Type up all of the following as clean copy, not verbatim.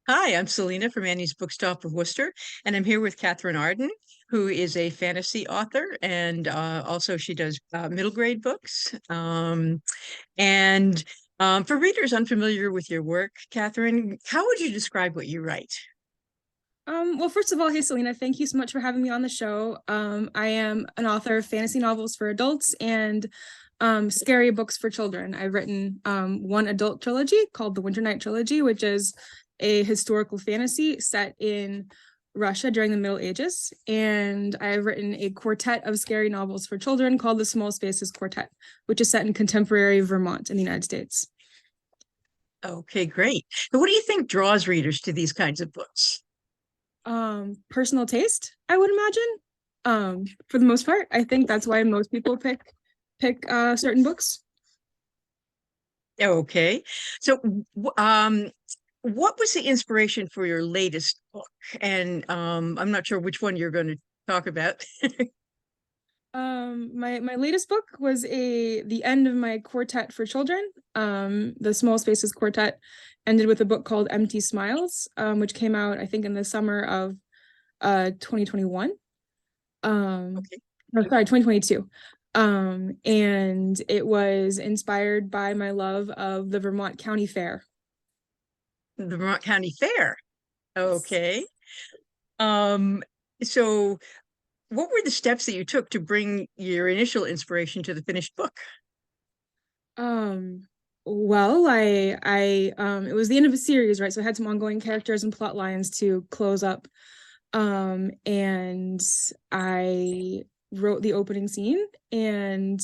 Hi, I'm Selena from Annie's Bookstop of Worcester, and I'm here with Katherine Arden, who is a fantasy author, and also she does middle grade books. And For readers unfamiliar with your work, Katherine, how would you describe what you write? Well, first of all, hey Selena, thank you so much for having me on the show. I am an author of fantasy novels for adults and scary books for children. I've written one adult trilogy called the Winter Night Trilogy, which is a historical fantasy set in Russia during the Middle Ages. And I've written a quartet of scary novels for children called the Small Spaces Quartet, which is set in contemporary Vermont in the United States. Okay, great. And what do you think draws readers to these kinds of books? Personal taste, I would imagine. For the most part, I think that's why most people pick certain books. Okay, so what was the inspiration for your latest book? And I'm not sure which one you're going to talk about. My latest book was the end of my quartet for children. The Small Spaces Quartet ended with a book called Empty Smiles, which came out I think in the summer of 2021. Okay. No, sorry, 2022. And it was inspired by my love of the Vermont County Fair. The Vermont County Fair. Yes. Okay. Um, so what were the steps that you took to bring your initial inspiration to the finished book? Um, well, it was the end of a series, right? So I had some ongoing characters and plot lines to close up. And I wrote the opening scene, and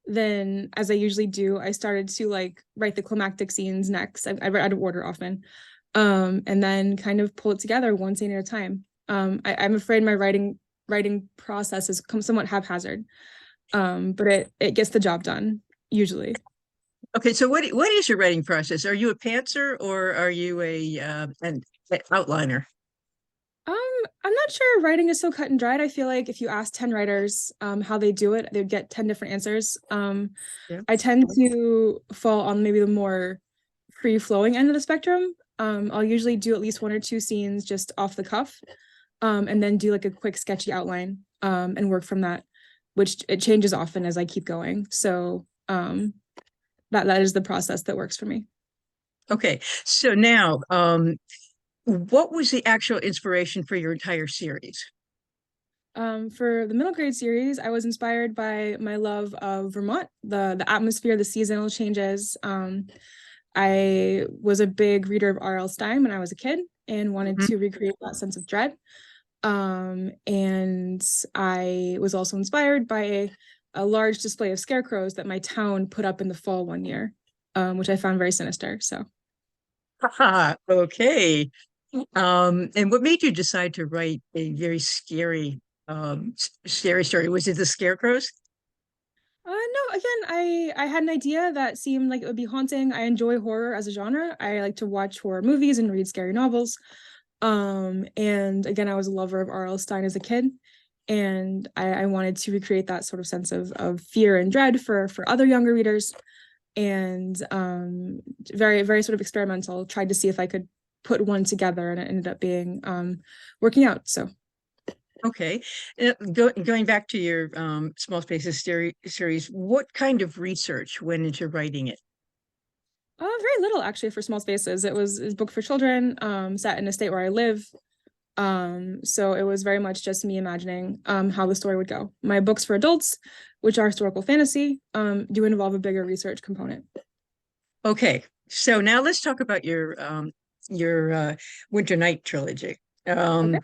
then, as I usually do, I started to like write the climactic scenes next. I write out of order often, and then kind of pull it together one scene at a time. I'm afraid my writing process is somewhat haphazard, but it gets the job done usually. Okay, so what is your writing process? Are you a pantser or are you an outliner? Um, I'm not sure writing is so cut and dried. I feel like if you ask 10 writers how they do it, they'd get 10 different answers. Yeah. I tend to fall on maybe the more free-flowing end of the spectrum. I'll usually do at least one or two scenes just off the cuff, and then do like a quick sketchy outline, and work from that, which it changes often as I keep going. So that is the process that works for me. Okay, so now, what was the actual inspiration for your entire series? For the middle grade series, I was inspired by my love of Vermont, the atmosphere, the seasonal changes. I was a big reader of R.L. Stine when I was a kid and wanted Mhm. to recreate that sense of dread. And I was also inspired by a large display of scarecrows that my town put up in the fall one year, which I found very sinister. So Haha, okay. And what made you decide to write a very scary, scary story? Was it the scarecrows? no, again, I had an idea that seemed like it would be haunting. I enjoy horror as a genre. I like to watch horror movies and read scary novels. And again, I was a lover of R.L. Stine as a kid, and I wanted to recreate that sort of sense of fear and dread for other younger readers. And very, very sort of experimental. Tried to see if I could put one together, and it ended up being working out. So Okay. Going back to your Small Spaces series, what kind of research went into writing it? very little actually for small spaces. It was a book for children, set in a state where I live. So it was very much just me imagining how the story would go. My books for adults, which are historical fantasy, do involve a bigger research component. Okay, so now let's talk about your Winter Night trilogy. Okay. Um,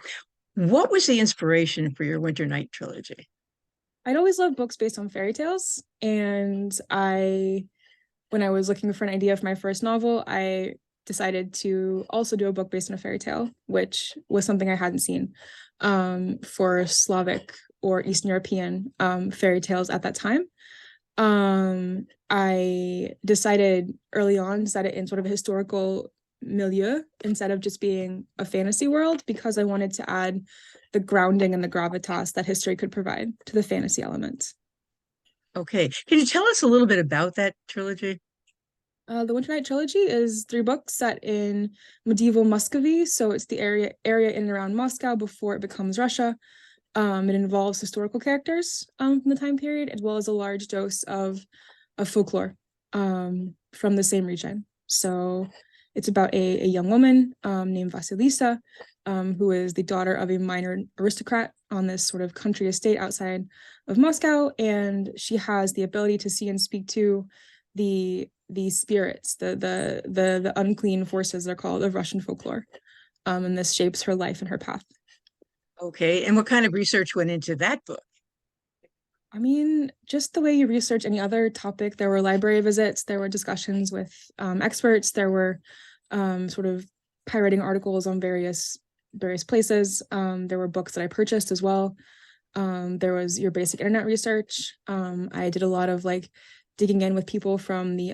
what was the inspiration for your Winter Night trilogy? I'd always loved books based on fairy tales, and when I was looking for an idea for my first novel, I decided to also do a book based on a fairy tale, which was something I hadn't seen for Slavic or Eastern European fairy tales at that time. I decided early on to set it in sort of a historical milieu instead of just being a fantasy world because I wanted to add the grounding and the gravitas that history could provide to the fantasy element. Okay, can you tell us a little bit about that trilogy? The Winter Night Trilogy is three books set in medieval Muscovy, so it's the area in and around Moscow before it becomes Russia. It involves historical characters from the time period, as well as a large dose of folklore from the same region. So it's about a young woman named Vasilisa, who is the daughter of a minor aristocrat on this sort of country estate outside of Moscow, and she has the ability to see and speak to the spirits, the unclean forces they're called of Russian folklore. And this shapes her life and her path. Okay. And what kind of research went into that book? I mean, just the way you research any other topic, there were library visits, there were discussions with experts, there were sort of pirating articles on various places. There were books that I purchased as well. There was your basic internet research. I did a lot of like digging in with people from the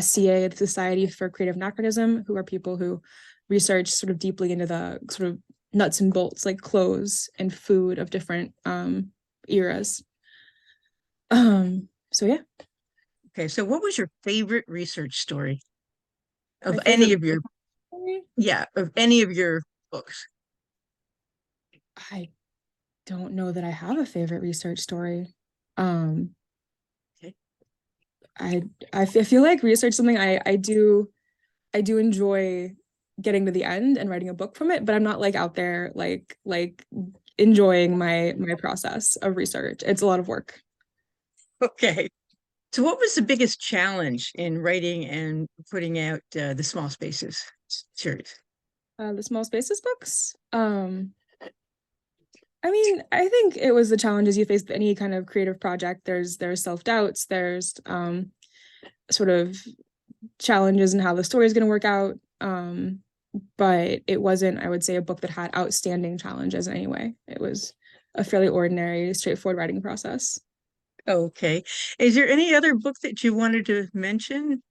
SCA, the Society for Creative Anachronism, who are people who research sort of deeply into the sort of nuts and bolts, like clothes and food of different eras. So yeah, Okay. So what was your favorite research story my of any favorite of your, story, yeah, of any of your books? I don't know that I have a favorite research story. Um, Okay. I I feel like research is something I do enjoy getting to the end and writing a book from it, but I'm not like out there like enjoying my process of research. It's a lot of work. Okay. So what was the biggest challenge in writing and putting out the Small Spaces series? The small spaces books. I mean, I think it was the challenges you face with any kind of creative project. There's self-doubts, there's sort of challenges in how the story is going to work out. But it wasn't, I would say, a book that had outstanding challenges in any way. It was a fairly ordinary, straightforward writing process. Okay. Is there any other book that you wanted to mention?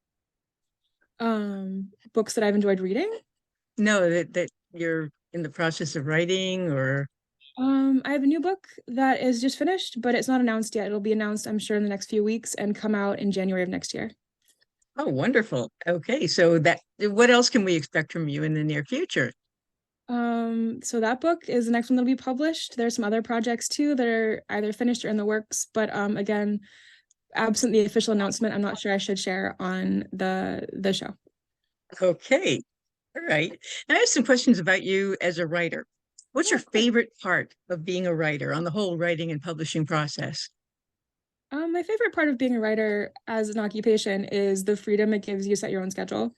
Books that I've enjoyed reading. No, that you're in the process of writing or I have a new book that is just finished, but it's not announced yet. It'll be announced, I'm sure, in the next few weeks and come out in January of next year. oh, wonderful. Okay. So that what else can we expect from you in the near future? So that book is the next one that'll be published. There's some other projects too that are either finished or in the works, but again, absent the official announcement, I'm not sure I should share on the show. Okay. All right. And I have some questions about you as a writer. What's Yeah, your of course. favorite part of being a writer on the whole writing and publishing process? My favorite part of being a writer as an occupation is the freedom it gives you to set your own schedule.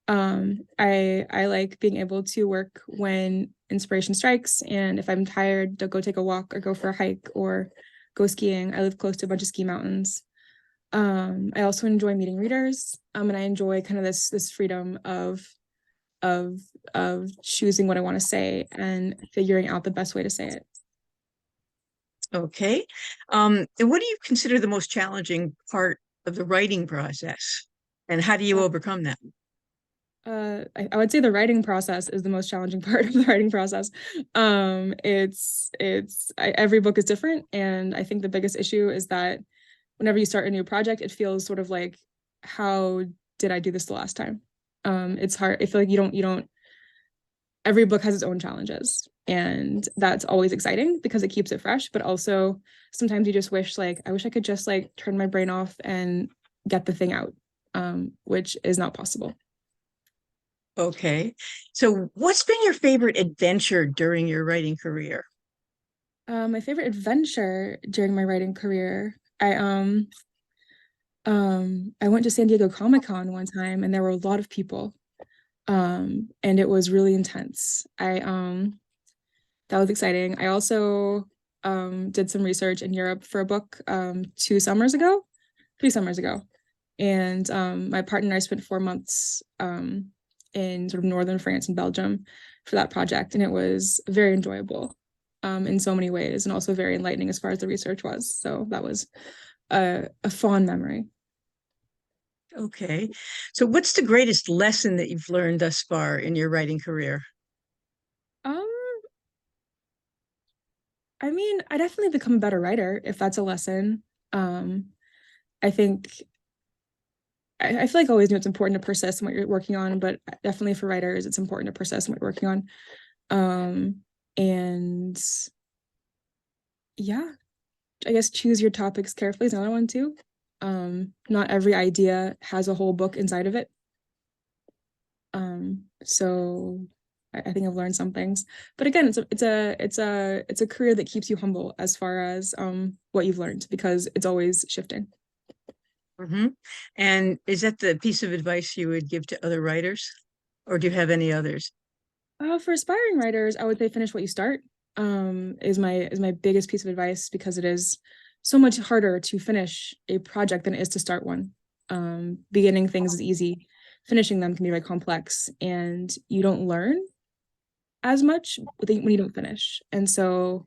I like being able to work when inspiration strikes, and if I'm tired, to go take a walk or go for a hike or go skiing. I live close to a bunch of ski mountains. I also enjoy meeting readers, and I enjoy kind of this freedom of of choosing what I want to say and figuring out the best way to say it. Okay. And what do you consider the most challenging part of the writing process? And how do you Uh, overcome that? I would say the writing process is the most challenging part of the writing process. Every book is different, and I think the biggest issue is that whenever you start a new project, it feels sort of like, how did I do this the last time? It's hard. I feel like you don't. Every book has its own challenges, and that's always exciting because it keeps it fresh. But also, sometimes you just wish, like, I wish I could just like turn my brain off and get the thing out, which is not possible. Okay. So what's been your favorite adventure during your writing career? My favorite adventure during my writing career, I went to San Diego Comic-Con one time and there were a lot of people. And it was really intense. I That was exciting. I also did some research in Europe for a book 2 summers ago, 3 summers ago. And my partner and I spent 4 months in sort of northern France and Belgium for that project, and it was very enjoyable in so many ways, and also very enlightening as far as the research was. So that was a fond memory. Okay. So what's the greatest lesson that you've learned thus far in your writing career? Um, I mean, I definitely become a better writer if that's a lesson. I think I feel like I always knew it's important to persist in what you're working on, but definitely for writers, it's important to persist in what you're working on. Um, and yeah, I guess choose your topics carefully is another one too. Not every idea has a whole book inside of it. So I think I've learned some things. But again, it's a career that keeps you humble as far as what you've learned because it's always shifting. Hmm. And is that the piece of advice you would give to other writers, or do you have any others? For aspiring writers, I would say finish what you start. Is my biggest piece of advice because it is so much harder to finish a project than it is to start one. Beginning things is easy, finishing them can be very complex, and you don't learn as much when you don't finish. And so,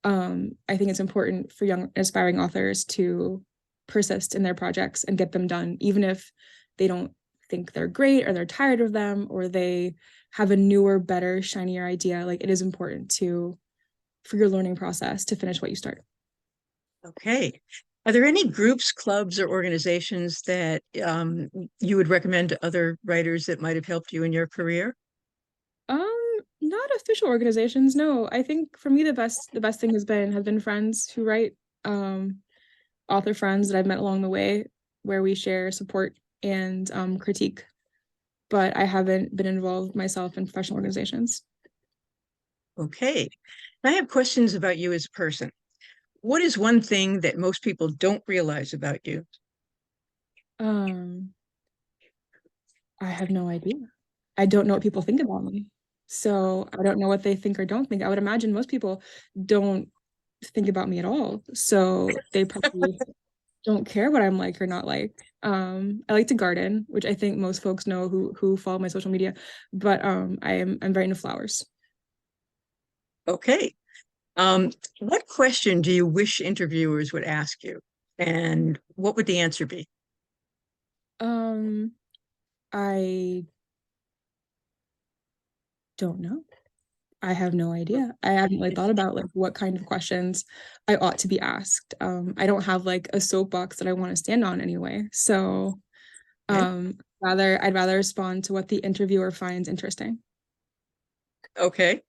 I think it's important for young aspiring authors to persist in their projects and get them done, even if they don't think they're great or they're tired of them or they have a newer, better, shinier idea. Like it is important to for your learning process to finish what you start. Okay. Are there any groups, clubs, or organizations that you would recommend to other writers that might have helped you in your career? Not official organizations, no. I think for me the best thing has been friends who write, um, author friends that I've met along the way where we share support and critique. But I haven't been involved myself in professional organizations. Okay. I have questions about you as a person. What is one thing that most people don't realize about you? Um, I have no idea. I don't know what people think about me. So I don't know what they think or don't think. I would imagine most people don't think about me at all. So they probably don't care what I'm like or not like. I like to garden, which I think most folks know who follow my social media, but I'm very into flowers. Okay. What question do you wish interviewers would ask you? And what would the answer be? Um, I don't know. I have no idea. I haven't really thought about like what kind of questions I ought to be asked. I don't have like a soapbox that I want to stand on anyway. So Okay. I'd rather respond to what the interviewer finds interesting. Okay.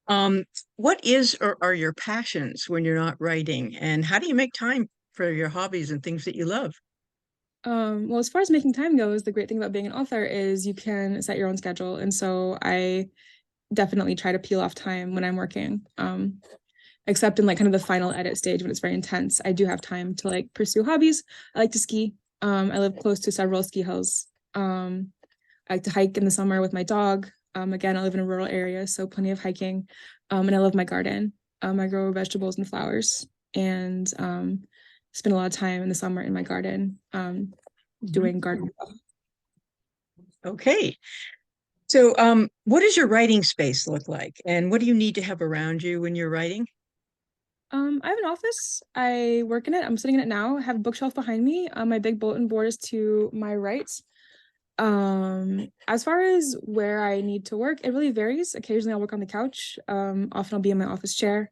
Um, what is or are your passions when you're not writing? And how do you make time for your hobbies and things that you love? Well, as far as making time goes, the great thing about being an author is you can set your own schedule. And so I definitely try to peel off time when I'm working. Except in like kind of the final edit stage when it's very intense. I do have time to like pursue hobbies. I like to ski. I live close to several ski hills. I like to hike in the summer with my dog. Again, I live in a rural area, so plenty of hiking. And I love my garden. I grow vegetables and flowers, and spend a lot of time in the summer in my garden, Mhm. doing garden. Okay. So, what does your writing space look like? And what do you need to have around you when you're writing? I have an office. I work in it. I'm sitting in it now. I have a bookshelf behind me. My big bulletin board is to my right. As far as where I need to work, it really varies. Occasionally I'll work on the couch. Often I'll be in my office chair.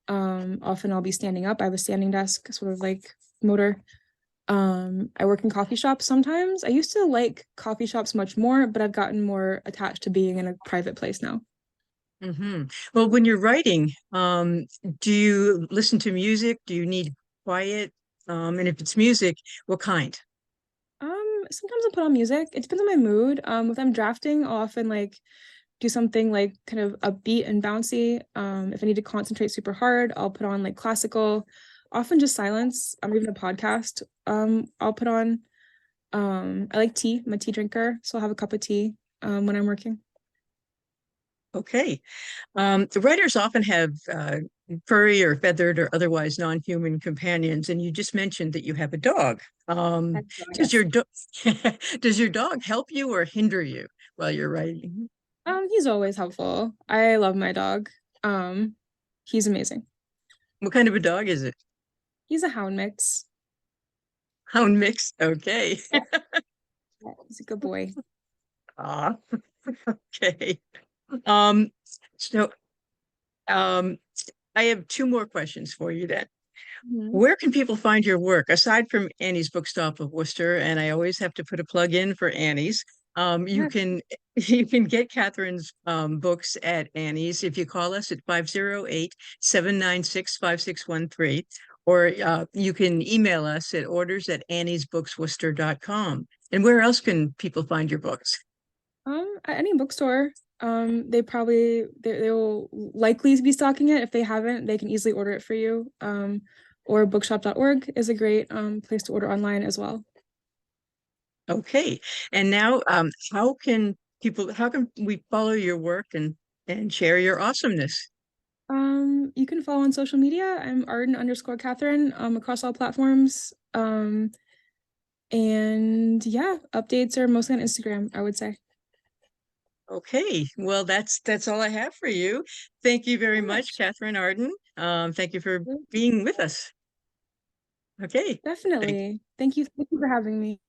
Often I'll be standing up. I have a standing desk, sort of like motor. I work in coffee shops sometimes. I used to like coffee shops much more, but I've gotten more attached to being in a private place now. Hmm. Well, when you're writing, do you listen to music? Do you need quiet? And if it's music, what kind? Sometimes I'll put on music. It depends on my mood. If I'm drafting, I'll often like do something like kind of upbeat and bouncy. If I need to concentrate super hard, I'll put on like classical, often just silence. Even a podcast. I'll put on. I like tea. I'm a tea drinker, so I'll have a cup of tea when I'm working. Okay. The writers often have furry or feathered or otherwise non-human companions, and you just mentioned that you have a dog. I Um, does guess. your do does your dog help you or hinder you while you're writing? He's always helpful. I love my dog. Um, he's amazing. What kind of a dog is it? He's a hound mix. Hound mix. Okay. Yeah, he's a good boy. Ah, okay. Um, so um, I have two more questions for you then. Mhm. Where can people find your work aside from Annie's Bookstop of Worcester? And I always have to put a plug in for Annie's. You Yeah. can you can get Catherine's books at Annie's if you call us at 508-796-5613, or you can email us at orders at anniesbooksworcester.com. And where else can people find your books? At any bookstore, they will likely be stocking it. If they haven't, they can easily order it for you. Or bookshop.org is a great place to order online as well. Okay. And now, how can we follow your work and share your awesomeness? You can follow on social media. I'm Arden_Catherine across all platforms. And yeah, updates are mostly on Instagram, I would say. Okay. Well, that's all I have for you. Thank you very So much, much. Katherine Arden. Thank you for being with us. Okay. Thank Definitely. Thank you. Thank you for having me.